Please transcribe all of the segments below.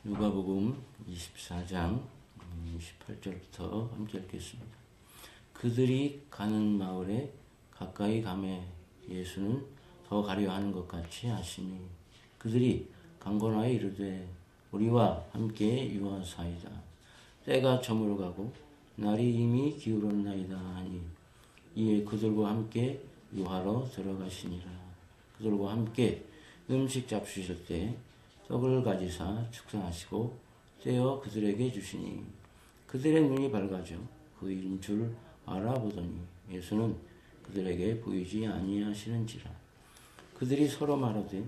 누가복음 24장 18절부터 함께 읽겠습니다. 그들이 가는 마을에 가까이 가매 예수는 더 가려 하는 것 같이 하시니 그들이 강권하여 이르되 우리와 함께 유하사이다. 때가 저물어가고 날이 이미 기울었나이다 하니 이에 그들과 함께 유하러 들어가시니라. 그들과 함께 음식 잡수실 때 떡을 가지사 축사하시고 떼어 그들에게 주시니 그들의 눈이 밝아져 그인 줄 알아보더니 예수는 그들에게 보이지 아니하시는지라. 그들이 서로 말하되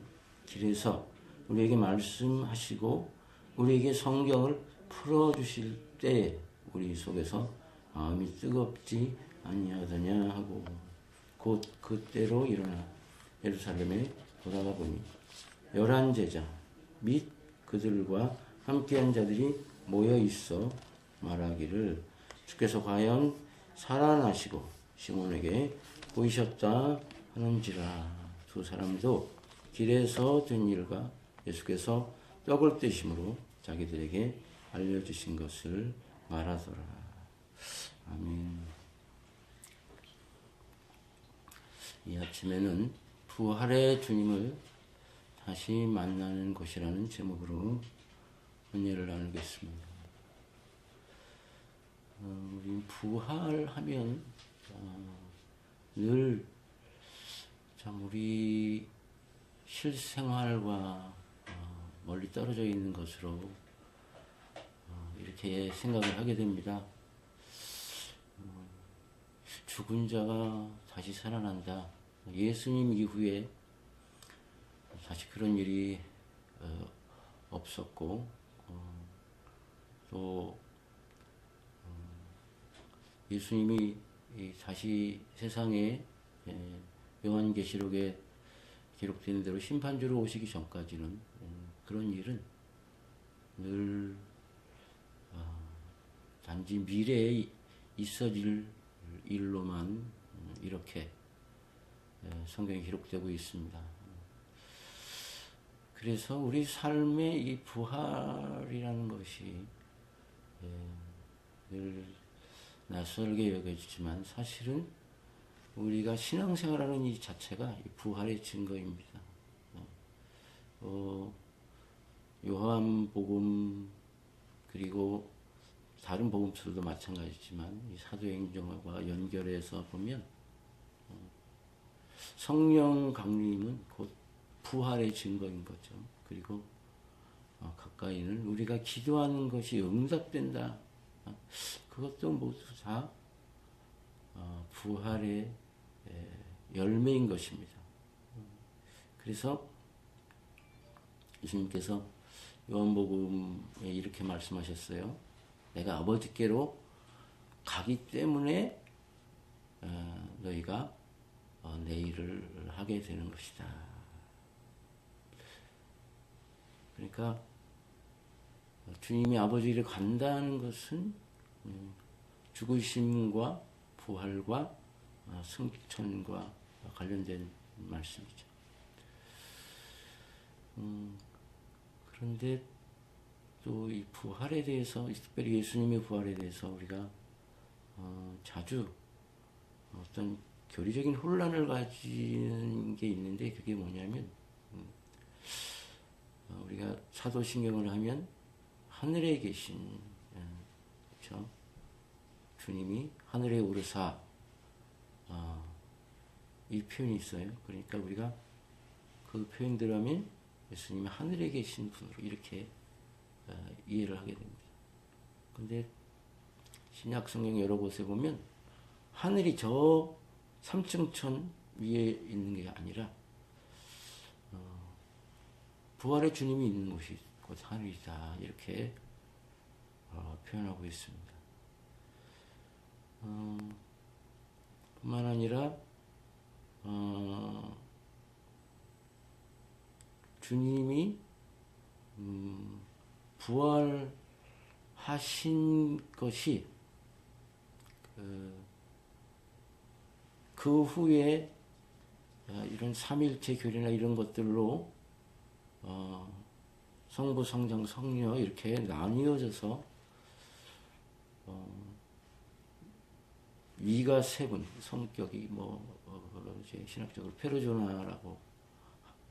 길에서 우리에게 말씀하시고 우리에게 성경을 풀어주실 때 우리 속에서 마음이 뜨겁지 아니하더냐 하고 곧 그때로 일어나 예루살렘에 돌아가 보니 11 제자 및 그들과 함께한 자들이 모여 있어 말하기를 주께서 과연 살아나시고 시몬에게 보이셨다 하는지라. 두 사람도 길에서 된 일과 예수께서 떡을 떼심으로 자기들에게 알려주신 것을 말하더라. 아멘. 이 아침에는 부활의 주님을 다시 만나는 곳이라는 제목으로 은혜를 나누겠습니다. 우리 부활하면 늘 참 우리 실생활과 멀리 떨어져 있는 것으로 이렇게 생각을 하게 됩니다. 죽은 자가 다시 살아난다. 예수님 이후에 다시 그런 일이 없었고 또 예수님이 다시 세상에 요한계시록에 기록되는 대로 심판주로 오시기 전까지는 그런 일은 늘 단지 미래에 있어질 일로만 이렇게 성경에 기록되고 있습니다. 그래서 우리 삶의 이 부활이라는 것이 늘 낯설게 여겨지지만 사실은 우리가 신앙생활하는 이 자체가 이 부활의 증거입니다. 요한복음 그리고 다른 복음서도 마찬가지지만 이 사도행전과 연결해서 보면 성령 강림은 곧 부활의 증거인 거죠. 그리고 가까이는 우리가 기도하는 것이 응답된다. 그것도 모두 다 부활의 열매인 것입니다. 그래서 예수님께서 요한복음에 이렇게 말씀하셨어요. 내가 아버지께로 가기 때문에 너희가 내 일을 하게 되는 것이다. 그러니까 주님이 아버지를 간다는 것은 죽으심과 부활과 승천과 관련된 말씀이죠. 그런데 또 이 부활에 대해서, 특별히 예수님의 부활에 대해서 우리가 자주 어떤 교리적인 혼란을 가지는 게 있는데 그게 뭐냐면 우리가 사도신경을 하면 하늘에 계신 그렇죠? 주님이 하늘에 오르사 이 표현이 있어요. 그러니까 우리가 그 표현대로 하면 예수님이 하늘에 계신 분으로 이렇게 이해를 하게 됩니다. 근데 신약 성경 여러 곳에 보면 하늘이 저 3층 천 위에 있는 게 아니라 부활의 주님이 있는 곳이 곧 하늘이다. 이렇게 표현하고 있습니다. 뿐만 아니라 주님이 부활하신 것이 그 후에 이런 삼일체 교리나 이런 것들로 성부, 성장, 성녀 이렇게 나뉘어져서 위가 세 분, 성격이 이제 신학적으로 페르소나라고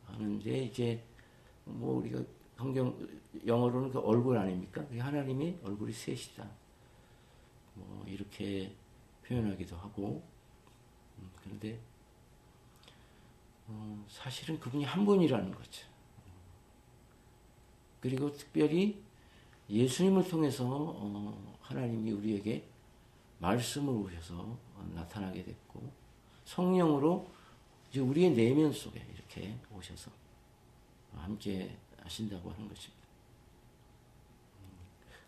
하는데 이제 우리가 성경 영어로는 그 얼굴 아닙니까? 하나님이 얼굴이 셋이다. 이렇게 표현하기도 하고 그런데 사실은 그분이 한 분이라는 거죠. 그리고 특별히 예수님을 통해서 하나님이 우리에게 말씀을 오셔서 나타나게 됐고 성령으로 이제 우리의 내면 속에 이렇게 오셔서 함께 하신다고 하는 것입니다.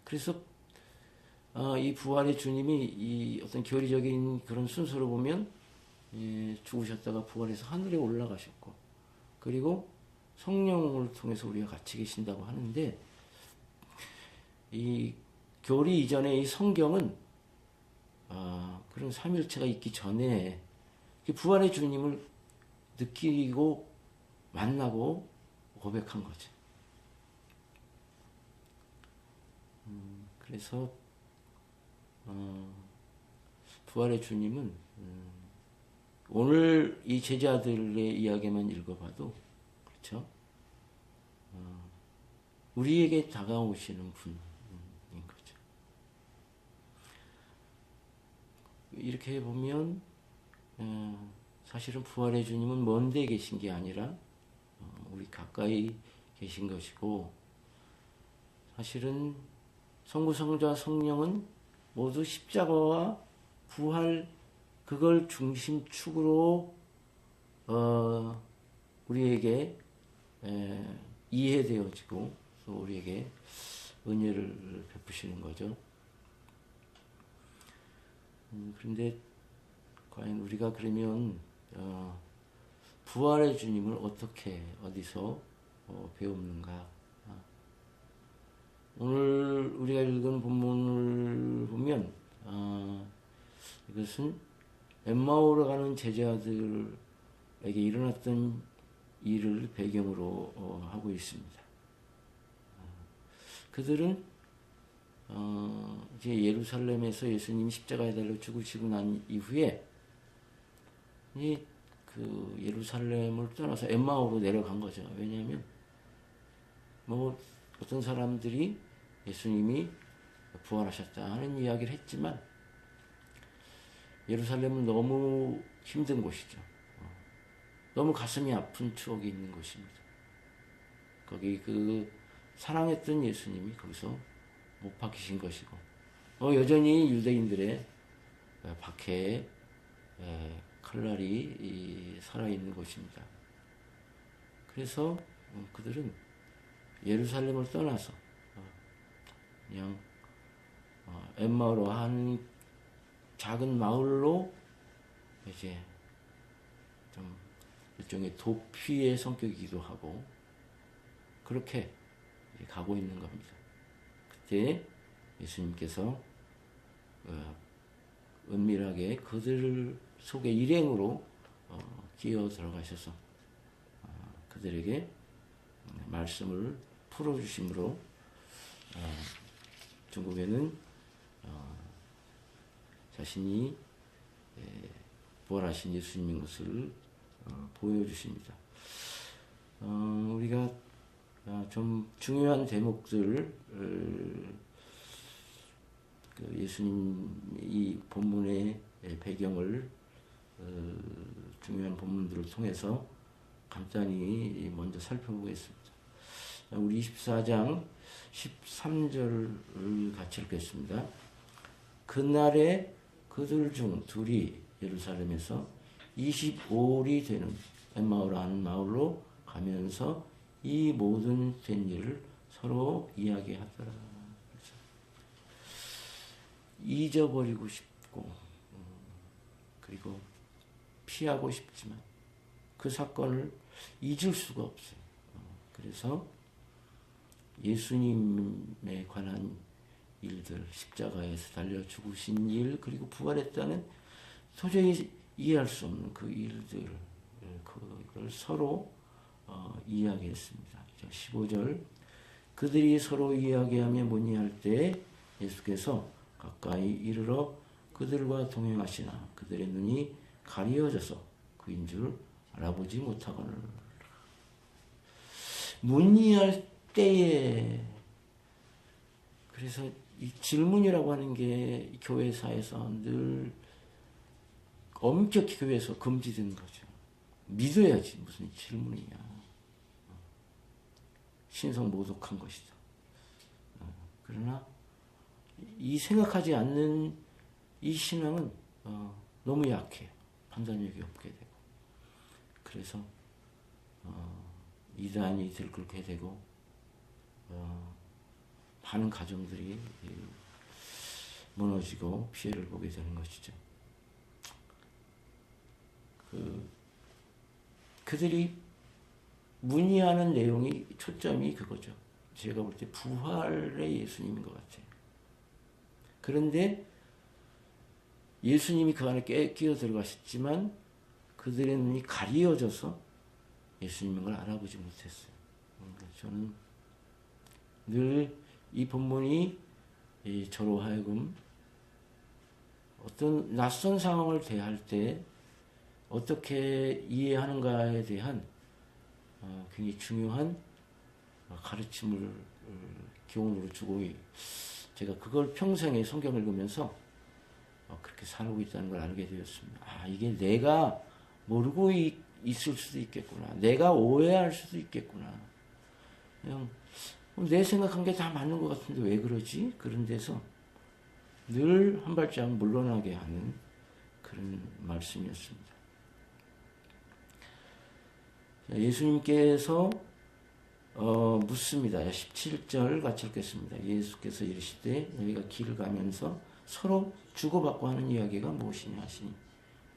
그래서 이 부활의 주님이 이 어떤 교리적인 그런 순서로 보면 죽으셨다가 부활해서 하늘에 올라가셨고 그리고 성령을 통해서 우리가 같이 계신다고 하는데 이 교리 이전에 이 성경은 그런 삼위일체가 있기 전에 부활의 주님을 느끼고 만나고 고백한 거죠. 그래서 부활의 주님은 오늘 이 제자들의 이야기만 읽어봐도 그렇죠? 우리에게 다가오시는 분인 거죠. 이렇게 보면 사실은 부활의 주님은 먼 데 계신 게 아니라 우리 가까이 계신 것이고 사실은 성부, 성자, 성령은 모두 십자가와 부활 그걸 중심축으로 우리에게 이해되어지고 또 우리에게 은혜를 베푸시는 거죠. 그런데 과연 우리가 그러면 부활의 주님을 어떻게 어디서 배우는가? 오늘 우리가 읽은 본문을 보면 이것은 엠마오로 가는 제자들에게 일어났던 일을 배경으로 하고 있습니다. 그들은 이제 예루살렘에서 예수님이 십자가에 달려 죽으시고 난 이후에 그 예루살렘을 떠나서 엠마오로 내려간 거죠. 왜냐하면 어떤 사람들이 예수님이 부활하셨다 하는 이야기를 했지만 예루살렘은 너무 힘든 곳이죠. 너무 가슴이 아픈 추억이 있는 곳입니다. 거기 그 사랑했던 예수님이 거기서 못 박히신 것이고 여전히 유대인들의 박해에 칼날이 살아있는 곳입니다. 그래서 그들은 예루살렘을 떠나서 그냥 엠마오로 한 작은 마을로 이제 좀 일종의 도피의 성격이기도 하고 그렇게 가고 있는 겁니다. 그때 예수님께서 은밀하게 그들 속에 일행으로 끼어 들어가셔서 그들에게 말씀을 풀어주심으로 중국에는 자신이 부활하신 예수님인 것을 보여주십니다. 우리가 좀 중요한 대목들 예수님 이 본문의 배경을 중요한 본문들을 통해서 간단히 먼저 살펴보겠습니다. 우리 24장 13절을 같이 읽겠습니다. 그날에 그들 중 둘이 예루살렘에서 25일이 되는 엠마오라는 마을로 가면서 이 모든 된 일을 서로 이야기하더라. 잊어버리고 싶고 그리고 피하고 싶지만 그 사건을 잊을 수가 없어요. 그래서 예수님에 관한 일들, 십자가에서 달려 죽으신 일, 그리고 부활했다는 도저히 이해할 수 없는 그 일들, 그걸 서로 이야기했습니다. 15절 그들이 서로 이야기하며 문의할 때 예수께서 가까이 이르러 그들과 동행하시나 그들의 눈이 가리어져서 그인 줄 알아보지 못하거늘. 문의할 때에, 그래서 이 질문이라고 하는 게 교회사에서 늘 엄격히 교회에서 금지된 거죠. 믿어야지 무슨 질문이냐. 신성 모독한 것이다. 그러나 이 생각하지 않는 이 신앙은 너무 약해요. 판단력이 없게 되고, 그래서 이단이 들끓게 되고 많은 가정들이 무너지고 피해를 보게 되는 것이죠. 그들이 문의하는 내용이 초점이 그거죠. 제가 볼 때 부활의 예수님인 것 같아요. 그런데 예수님이 그 안에 끼어 들어가셨지만 그들의 눈이 가리어져서 예수님인 걸 알아보지 못했어요. 저는 늘 이 본문이 저로 하여금 어떤 낯선 상황을 대할 때 어떻게 이해하는가에 대한 굉장히 중요한 가르침을 교훈으로 주고, 제가 그걸 평생에 성경을 읽으면서 그렇게 살고 있다는 걸 알게 되었습니다. 이게 내가 모르고 있을 수도 있겠구나. 내가 오해할 수도 있겠구나. 그냥 내 생각한 게 다 맞는 것 같은데 왜 그러지? 그런 데서 늘 한 발짝 물러나게 하는 그런 말씀이었습니다. 예수님께서 묻습니다. 17절 같이 읽겠습니다. 예수께서 이르시되 너희가 길을 가면서 서로 주고받고 하는 이야기가 무엇이냐 하시니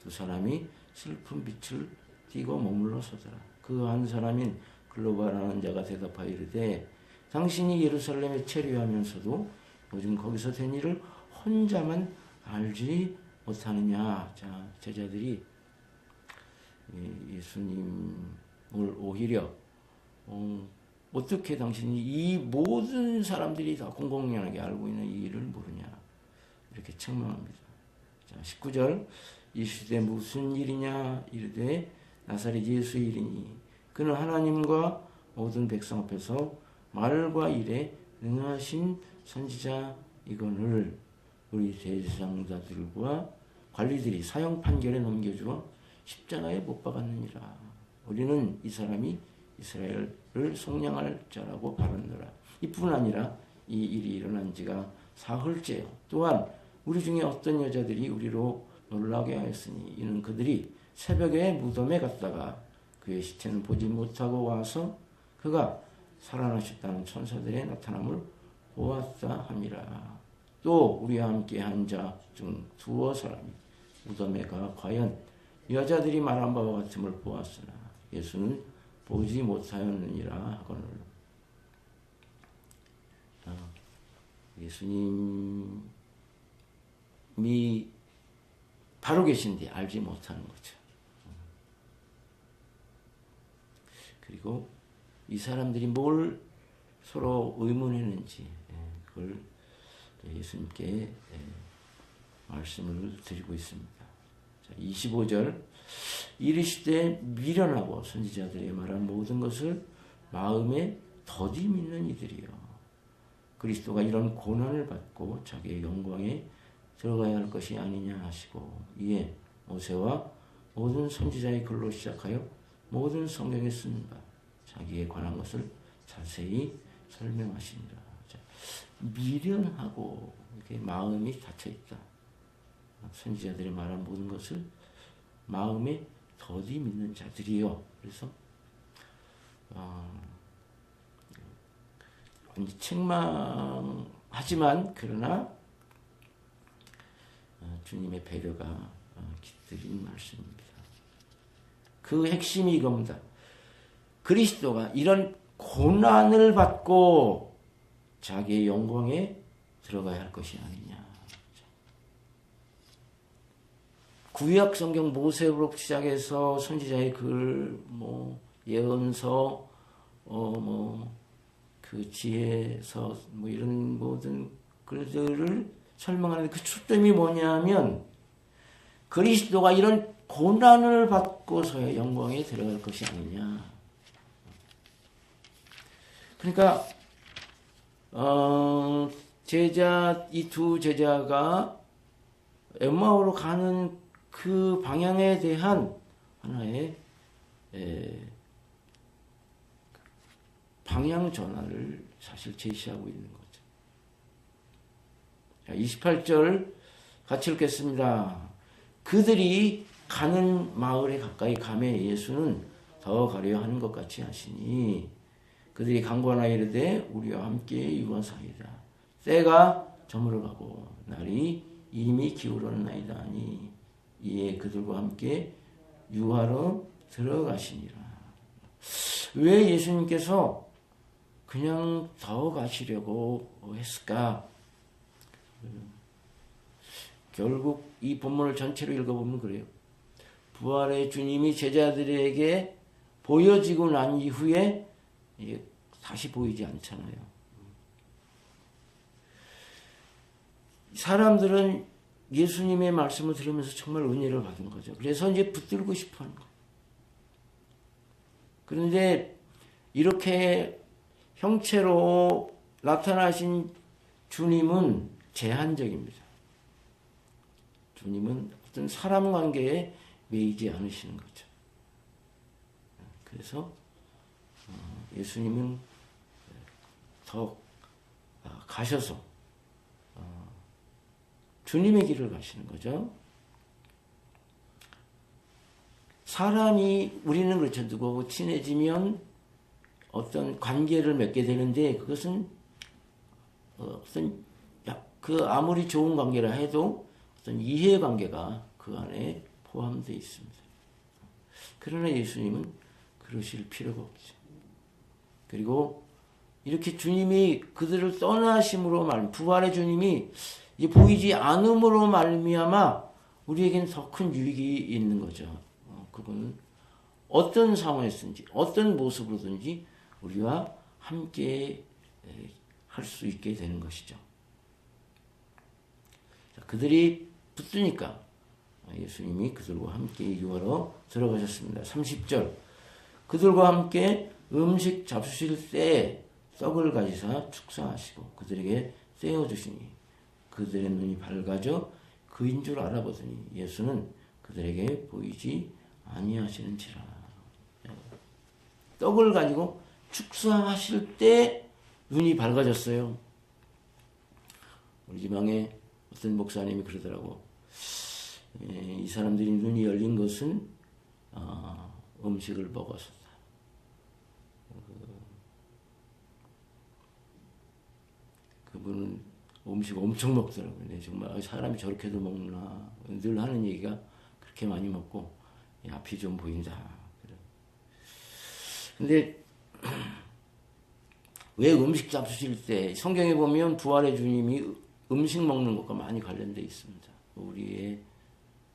두 사람이 슬픈 빛을 띠고 머물러 서더라. 그 한 사람인 글로바라는 자가 대답하여 이르되 당신이 예루살렘에 체류하면서도 요즘 거기서 된 일을 혼자만 알지 못하느냐. 자, 제자들이 예수님을 오히려 어떻게 당신이 이 모든 사람들이 다 공공연하게 알고 있는 이 일을 모르냐. 이렇게 책망합니다. 자, 19절 이 시대 무슨 일이냐 이르되 나사렛 예수의 일이니 그는 하나님과 모든 백성 앞에서 말과 일에 능하신 선지자이거늘 우리 대제사장들과 관리들이 사형 판결에 넘겨주어 십자가에 못 박았느니라. 우리는 이 사람이 이스라엘을 속량할 자라고 바랐노라. 이뿐 아니라 이 일이 일어난 지가 사흘째요. 또한 우리 중에 어떤 여자들이 우리로 놀라게 하였으니 이는 그들이 새벽에 무덤에 갔다가 그의 시체는 보지 못하고 와서 그가 살아나셨다는 천사들의 나타남을 보았다 함이라. 또 우리와 함께 한 자 중 두어 사람이 무덤에 가 과연 여자들이 말한 바와 같음을 보았으나 예수는 보지 못하였느니라 하거늘. 예수님이 바로 계신데 알지 못하는 거죠. 그리고 이 사람들이 뭘 서로 의문했는지 그걸 예수님께 말씀을 드리고 있습니다. 자, 25절 이르시되 미련하고 선지자들이 말한 모든 것을 마음에 더디 믿는 이들이요 그리스도가 이런 고난을 받고 자기의 영광에 들어가야 할 것이 아니냐 하시고 이에 모세와 모든 선지자의 글로 시작하여 모든 성경에 쓴 바 자기에 관한 것을 자세히 설명하십니다. 자, 미련하고 이렇게 마음이 닫혀있다. 선지자들이 말한 모든 것을 마음에 더디 믿는 자들이요. 그래서 책망하지만 그러나 주님의 배려가 깃들인 말씀입니다. 그 핵심이 이겁니다. 그리스도가 이런 고난을 받고 자기의 영광에 들어가야 할 것이 아니냐. 구약 성경 모세로 시작해서 선지자의 글, 예언서, 그 지혜서 뭐 이런 모든 글들을 설명하는데 그 초점이 뭐냐면 그리스도가 이런 고난을 받고서야 영광에 들어갈 것이 아니냐. 그러니까 이 두 제자가 엠마오로 가는 그 방향에 대한 하나의 방향 전환을 사실 제시하고 있는 거죠. 자, 28절 같이 읽겠습니다. 그들이 가는 마을에 가까이 가매 예수는 더 가려 하는 것 같이 하시니 그들이 강권하여 이르되 우리와 함께 유하사이다. 때가 저물어가고 날이 이미 기울었나이다 하니 이에 그들과 함께 유하러 들어가시니라. 왜 예수님께서 그냥 더 가시려고 했을까? 결국 이 본문을 전체로 읽어보면 그래요. 부활의 주님이 제자들에게 보여지고 난 이후에 다시 보이지 않잖아요. 사람들은 예수님의 말씀을 들으면서 정말 은혜를 받은 거죠. 그래서 이제 붙들고 싶어 하는 거예요. 그런데 이렇게 형체로 나타나신 주님은 제한적입니다. 주님은 어떤 사람 관계에 매이지 않으시는 거죠. 그래서 예수님은 더 가셔서 주님의 길을 가시는 거죠. 사람이 우리는 그렇죠. 누구하고 친해지면 어떤 관계를 맺게 되는데 그것은 어떤 그 아무리 좋은 관계라 해도 어떤 이해관계가 그 안에 포함되어 있습니다. 그러나 예수님은 그러실 필요가 없죠. 그리고 이렇게 주님이 그들을 떠나심으로 부활의 주님이 보이지 않음으로 말미암아 우리에게는 더 큰 유익이 있는 거죠. 그거는 어떤 상황에서든지 어떤 모습으로든지 우리와 함께 할 수 있게 되는 것이죠. 그들이 붙으니까 예수님이 그들과 함께 유하러 들어가셨습니다. 30절 그들과 함께 음식 잡수실 때 떡을 가지사 축사하시고 그들에게 떼어주시니 그들의 눈이 밝아져 그인 줄 알아보더니 예수는 그들에게 보이지 아니하시는지라. 떡을 가지고 축사하실 때 눈이 밝아졌어요. 우리 지방에 어떤 목사님이 그러더라고. 이 사람들이 눈이 열린 것은 음식을 먹어서다. 그분은 음식 엄청 먹더라고요. 네, 정말 사람이 저렇게도 먹나 늘 하는 얘기가 그렇게 많이 먹고 앞이 좀 보인다. 근데 왜 음식 잡수실 때 성경에 보면 부활의 주님이 음식 먹는 것과 많이 관련되어 있습니다. 우리의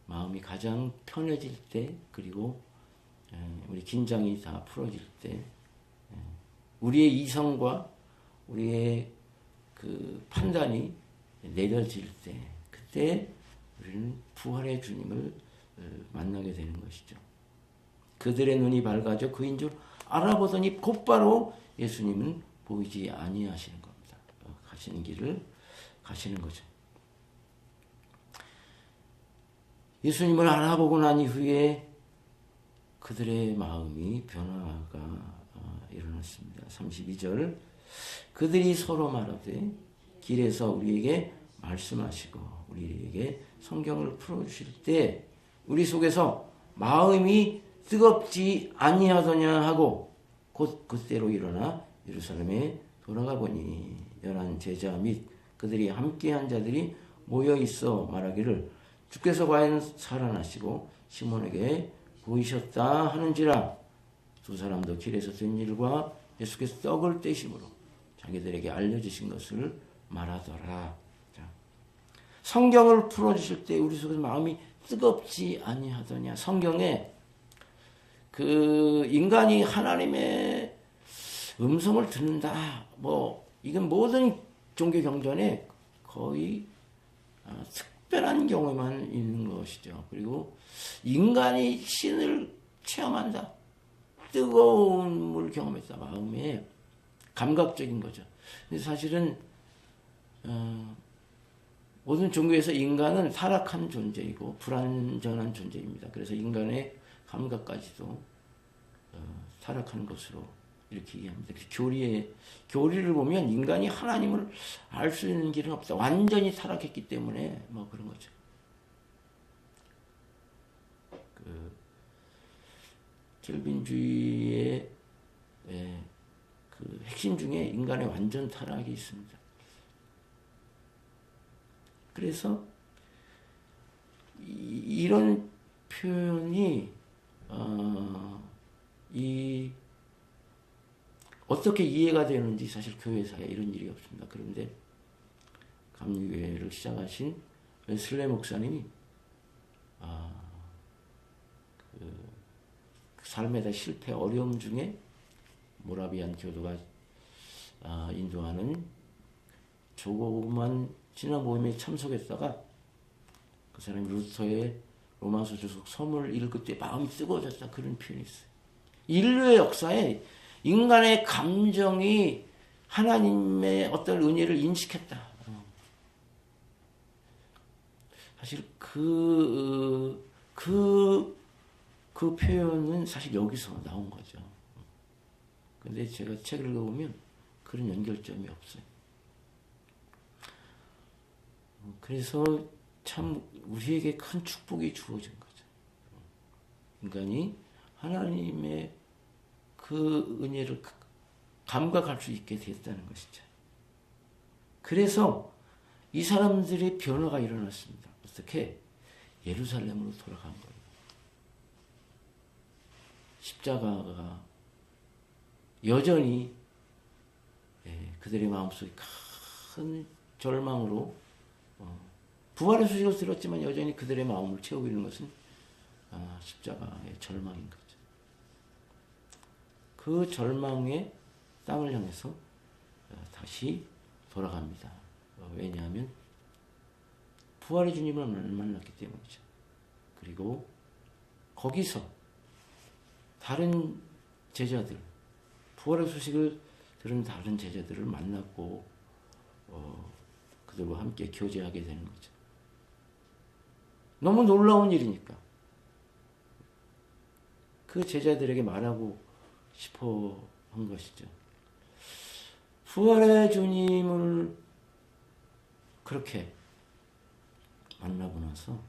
마음이 가장 편해질 때 그리고 우리 긴장이 다 풀어질 때 우리의 이성과 우리의 그 판단이 내려질 때 그때 우리는 부활의 주님을 만나게 되는 것이죠. 그들의 눈이 밝아져 그인 줄 알아보더니 곧바로 예수님은 보이지 아니하시는 겁니다. 가시는 길을 가시는 거죠. 예수님을 알아보고 난 이후에 그들의 마음이 변화가 일어났습니다. 32절 그들이 서로 말하되 길에서 우리에게 말씀하시고 우리에게 성경을 풀어주실 때 우리 속에서 마음이 뜨겁지 아니하더냐 하고 곧 그때로 일어나 예루살렘에 돌아가 보니 열한 제자 및 그들이 함께한 자들이 모여 있어 말하기를 주께서 과연 살아나시고 시몬에게 보이셨다 하는지라. 두 사람도 길에서 된 일과 예수께서 떡을 떼심으로 자기들에게 알려주신 것을 말하더라. 자, 성경을 풀어주실 때 우리 속에서 마음이 뜨겁지 아니하더냐. 성경에 그 인간이 하나님의 음성을 듣는다. 뭐 이건 모든 종교 경전에 거의 특별한 경우에만 있는 것이죠. 그리고 인간이 신을 체험한다. 뜨거움을 경험했다. 마음에 감각적인 거죠. 근데 사실은 모든 종교에서 인간은 타락한 존재이고 불완전한 존재입니다. 그래서 인간의 감각까지도 타락한 것으로 이렇게 얘기합니다. 교리를 보면 인간이 하나님을 알 수 있는 길은 없다. 완전히 타락했기 때문에 뭐 그런 거죠. 켈빈주의의 그 핵심 중에 인간의 완전 타락이 있습니다. 그래서 이런 표현이 어떻게 이해가 되는지 사실 교회사에 이런 일이 없습니다. 그런데 감리교회를 시작하신 웨슬레 목사님이 그 삶에다 실패, 어려움 중에 모라비안 교도가 인도하는 조그만 진화 모임에 참석했다가 그 사람이 루터의 로마서 주석 서문을 읽을 때 마음이 뜨거워졌다. 그런 표현이 있어요. 인류의 역사에 인간의 감정이 하나님의 어떤 은혜를 인식했다. 사실 그 표현은 사실 여기서 나온 거죠. 근데 제가 책을 읽어보면 그런 연결점이 없어요. 그래서 참 우리에게 큰 축복이 주어진 거죠. 인간이 하나님의 그 은혜를 감각할 수 있게 됐다는 것이죠. 그래서 이 사람들의 변화가 일어났습니다. 어떻게? 예루살렘으로 돌아간 거예요. 십자가가 여전히 그들의 마음속에 큰 절망으로 부활의 소식을 들었지만 여전히 그들의 마음을 채우고 있는 것은 십자가의 절망인 거죠. 그 절망의 땅을 향해서 다시 돌아갑니다. 왜냐하면 부활의 주님을 만났기 때문이죠. 그리고 거기서 다른 제자들, 부활의 소식을 들은 다른 제자들을 만났고 그들과 함께 교제하게 되는 거죠. 너무 놀라운 일이니까 그 제자들에게 말하고 싶어 한 것이죠. 부활의 주님을 그렇게 만나고 나서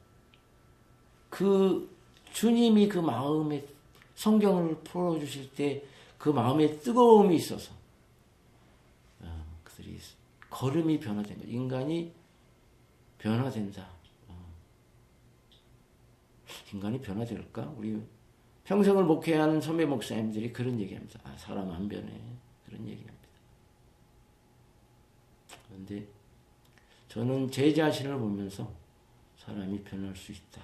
그 주님이 그 마음에 성경을 풀어주실 때 그 마음에 뜨거움이 있어서 그들이 걸음이 변화된 거예요. 인간이 변화된다. 인간이 변화될까? 우리 평생을 목회한 선배 목사님들이 그런 얘기합니다. 사람 안 변해. 그런 얘기합니다. 그런데 저는 제 자신을 보면서 사람이 변할 수 있다.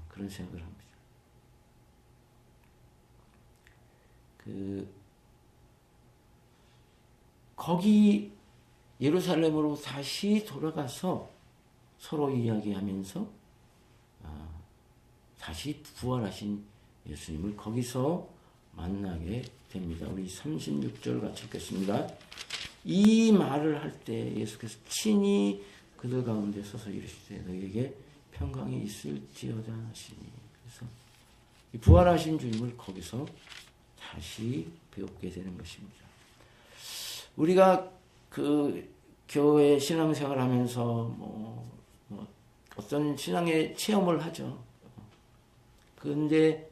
그런 생각을 합니다. 거기 예루살렘으로 다시 돌아가서 서로 이야기하면서 다시 부활하신 예수님을 거기서 만나게 됩니다. 우리 36절 같이 읽겠습니다. 이 말을 할 때 예수께서 친히 그들 가운데 서서 이르시되 너희에게 평강이 있을지어다 하시니. 그래서 이 부활하신 주님을 거기서 다시 배우게 되는 것입니다. 우리가 그 교회 신앙생활 하면서 어떤 신앙의 체험을 하죠. 그런데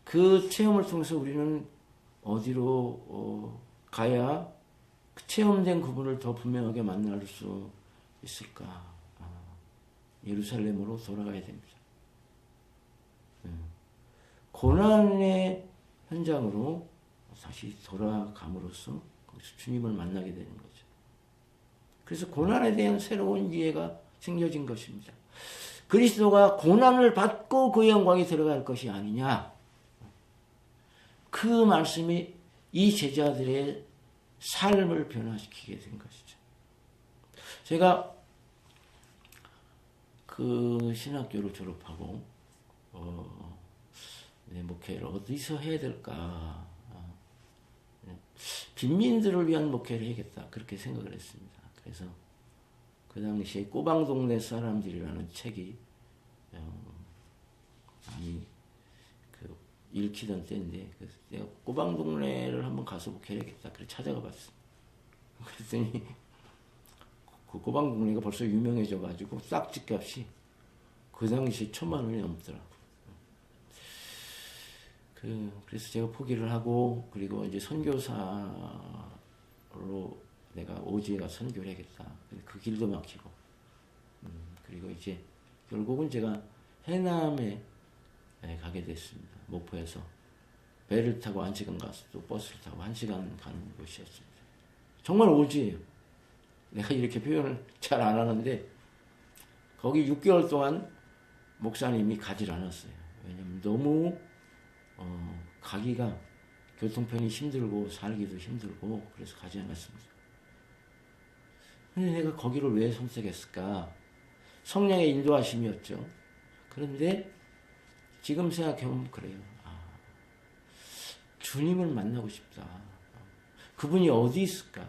그 체험을 통해서 우리는 어디로 가야 그 체험된 그분을 더 분명하게 만날 수 있을까? 예루살렘으로 돌아가야 됩니다. 고난의 현장으로 다시 돌아감으로써 거기서 주님을 만나게 되는 거죠. 그래서 고난에 대한 새로운 이해가 생겨진 것입니다. 그리스도가 고난을 받고 그 영광에 들어갈 것이 아니냐. 그 말씀이 이 제자들의 삶을 변화시키게 된 것이죠. 제가 그 신학교를 졸업하고 내 목회를 어디서 해야 될까? 빈민들을 위한 목회를 해야겠다. 그렇게 생각을 했습니다. 그래서 그 당시에 꼬방동네 사람들이라는 책이 많이 읽히던 때인데, 그래서 내가 꼬방동네를 한번 가서 목회해야겠다. 그래 찾아가 봤어. 그랬더니 그 꼬방동네가 벌써 유명해져가지고 싹집값이 그 당시 1,000,000원이 넘더라고. 그래서 제가 포기를 하고, 그리고 이제 선교사로 내가 오지에 가서 선교를 해야겠다. 그 길도 막히고, 그리고 이제 결국은 제가 해남에 가게 됐습니다. 목포에서 배를 타고 1시간 가서 또 버스를 타고 1시간 가는 곳이었습니다. 정말 오지예요. 내가 이렇게 표현을 잘 안 하는데 거기 6개월 동안 목사님이 가질 않았어요. 왜냐면 너무 가기가 교통편이 힘들고 살기도 힘들고 그래서 가지 않았습니다. 근데 내가 거기를 왜 선택했을까? 성령의 인도하심이었죠. 그런데 지금 생각해보면 그래요. 주님을 만나고 싶다. 그분이 어디 있을까?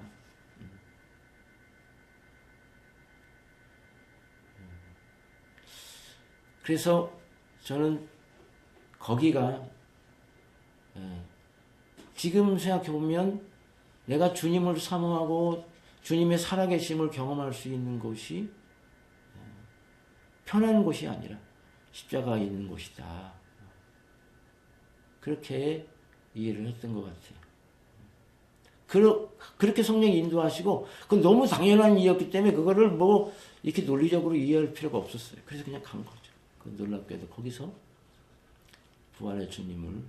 그래서 저는 거기가 지금 생각해보면 내가 주님을 사모하고 주님의 살아계심을 경험할 수 있는 곳이 편한 곳이 아니라 십자가가 있는 곳이다. 그렇게 이해를 했던 것 같아요. 그렇게 성령이 인도하시고, 그건 너무 당연한 일이었기 때문에 그거를 뭐 이렇게 논리적으로 이해할 필요가 없었어요. 그래서 그냥 간 거죠. 그 놀랍게도 거기서 부활의 주님을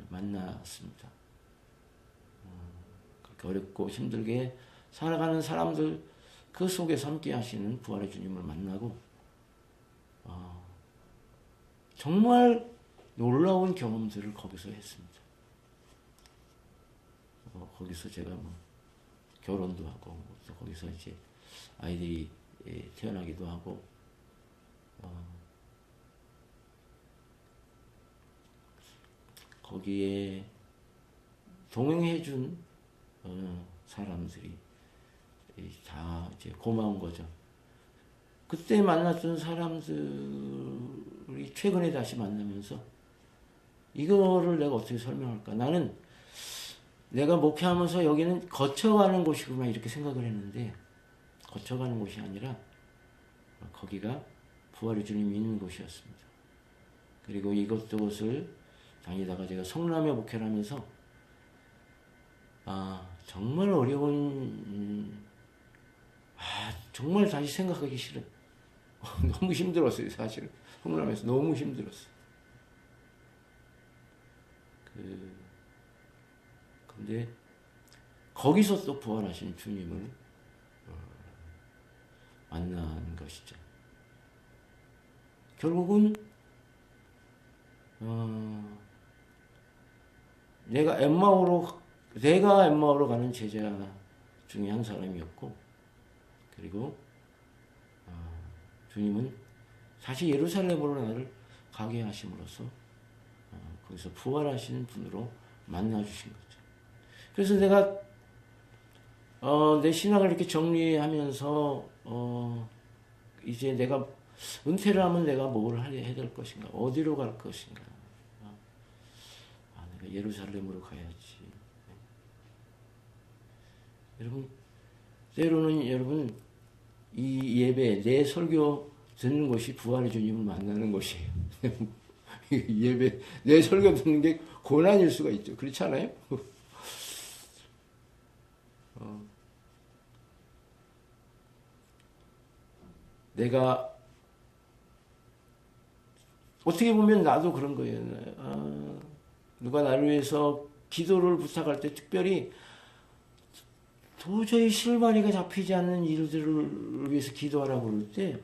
만났습니다. 그렇게 어렵고 힘들게 살아가는 사람들 그 속에서 함께 하시는 부활의 주님을 만나고 정말 놀라운 경험들을 거기서 했습니다. 거기서 제가 뭐 결혼도 하고 또 거기서 이제 아이들이 태어나기도 하고 거기에 동행해준 사람들이 다 이제 고마운 거죠. 그때 만났던 사람들이 최근에 다시 만나면서 이거를 내가 어떻게 설명할까? 나는 내가 목회하면서 여기는 거쳐가는 곳이구나 이렇게 생각을 했는데 거쳐가는 곳이 아니라 거기가 부활의 주님이 있는 곳이었습니다. 그리고 이것저것을 다니다가 제가 성남에 목회를 하면서 정말 어려운 정말 다시 생각하기 싫은 너무 힘들었어요. 사실은 성남에서 너무 힘들었어요. 근데 거기서 또 부활하신 주님을 만난 것이죠. 결국은 내가 엠마오로 가는 제자 중에 한 사람이었고, 그리고 주님은 다시 예루살렘으로 나를 가게 하심으로써 거기서 부활하시는 분으로 만나주신 거죠. 그래서 내가 내 신학을 이렇게 정리하면서 이제 내가 은퇴를 하면 내가 뭘 해야 될 것인가, 어디로 갈 것인가. 내가 예루살렘으로 가야지. 여러분, 때로는 여러분 이 예배, 내 설교 듣는 것이 부활의 주님을 만나는 것이에요. 예배, 내 설교 듣는 게 고난일 수가 있죠. 그렇지 않아요? 내가 어떻게 보면 나도 그런 거예요. 누가 나를 위해서 기도를 부탁할 때 특별히 도저히 실마리가 잡히지 않는 일들을 위해서 기도하라고 그럴 때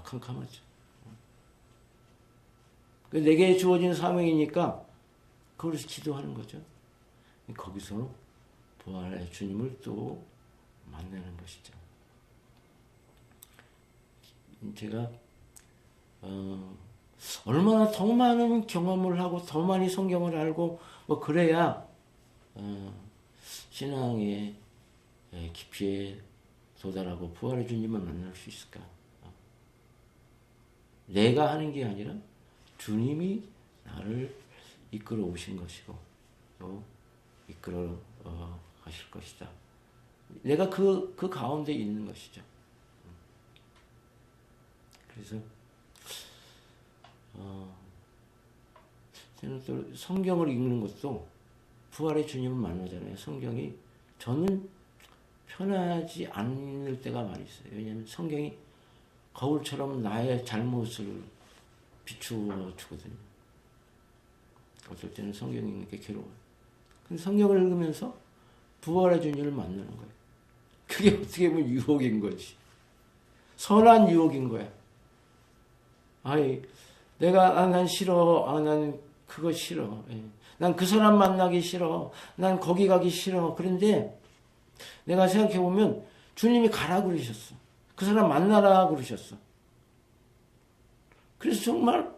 캄캄하죠. 내게 주어진 사명이니까 그걸 기도하는 거죠. 거기서 부활의 주님을 또 만나는 것이죠. 제가 얼마나 더 많은 경험을 하고 더 많이 성경을 알고 뭐 그래야 신앙의 깊이에 도달하고 부활의 주님을 만날 수 있을까? 내가 하는 게 아니라 주님이 나를 이끌어 오신 것이고 또 이끌어 가실 것이다. 내가 그 가운데 있는 것이죠. 그래서 저는 또 성경을 읽는 것도 부활의 주님을 만나잖아요. 성경이 저는 편하지 않을 때가 많이 있어요. 왜냐하면 성경이 거울처럼 나의 잘못을 비추어 주거든요. 어떨 때는 성경 읽는 게 괴로워요. 근데 성경을 읽으면서 부활의 주님을 만나는 거예요. 그게 어떻게 보면 유혹인 거지. 선한 유혹인 거야. 아이, 난 싫어. 난 그거 싫어. 난 그 사람 만나기 싫어. 난 거기 가기 싫어. 그런데 내가 생각해 보면 주님이 가라 그러셨어. 그 사람 만나라 그러셨어. 그래서 정말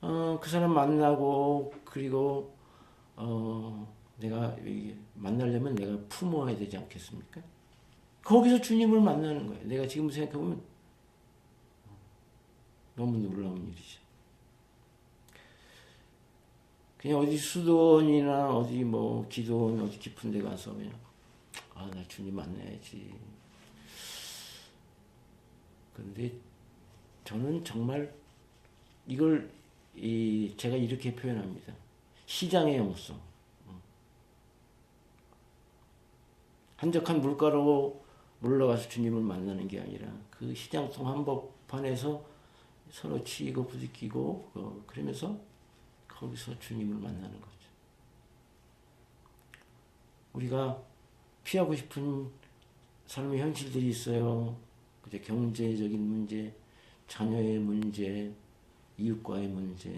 그 사람 만나고 그리고 내가 만나려면 내가 품어야 되지 않겠습니까? 거기서 주님을 만나는 거예요. 내가 지금 생각해 보면 너무 놀라운 일이죠. 그냥 어디 수도원이나 어디 뭐 기도원 어디 깊은 데 가서 그냥 나 주님 만나야지. 그런데 저는 정말 이걸 제가 이렇게 표현합니다. 시장의 영성. 한적한 물가로 물러가서 주님을 만나는 게 아니라 그 시장통 한복판에서 서로 치이고 부딪히고 그러면서 거기서 주님을 만나는 거죠. 우리가 피하고 싶은 삶의 현실들이 있어요. 그제 경제적인 문제, 자녀의 문제, 이웃과의 문제.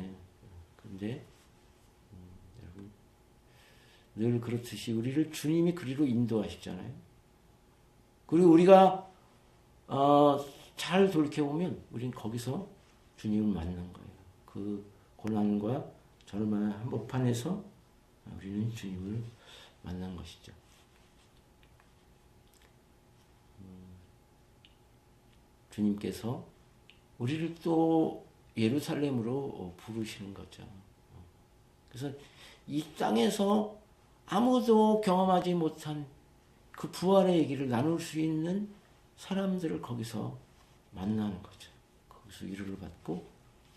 그런데 여러분 늘 그렇듯이 우리를 주님이 그리로 인도하시잖아요. 그리고 우리가 잘 돌이켜보면 우리는 거기서 주님을 만난 거예요. 그 고난과 절망의 한복판에서 우리는 주님을 만난 것이죠. 주님께서 우리를 또 예루살렘으로 부르시는 거죠. 그래서 이 땅에서 아무도 경험하지 못한 그 부활의 얘기를 나눌 수 있는 사람들을 거기서 만나는 거죠. 거기서 위로를 받고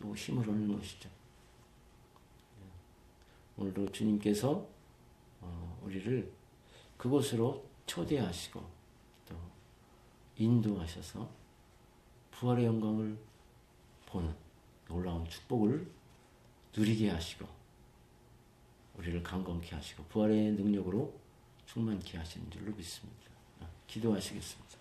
또 힘을 얻는 것이죠. 오늘도 주님께서 우리를 그곳으로 초대하시고 또 인도하셔서 부활의 영광을 보는 놀라운 축복을 누리게 하시고 우리를 강건케 하시고 부활의 능력으로 충만케 하시는 줄로 믿습니다. 기도하시겠습니다.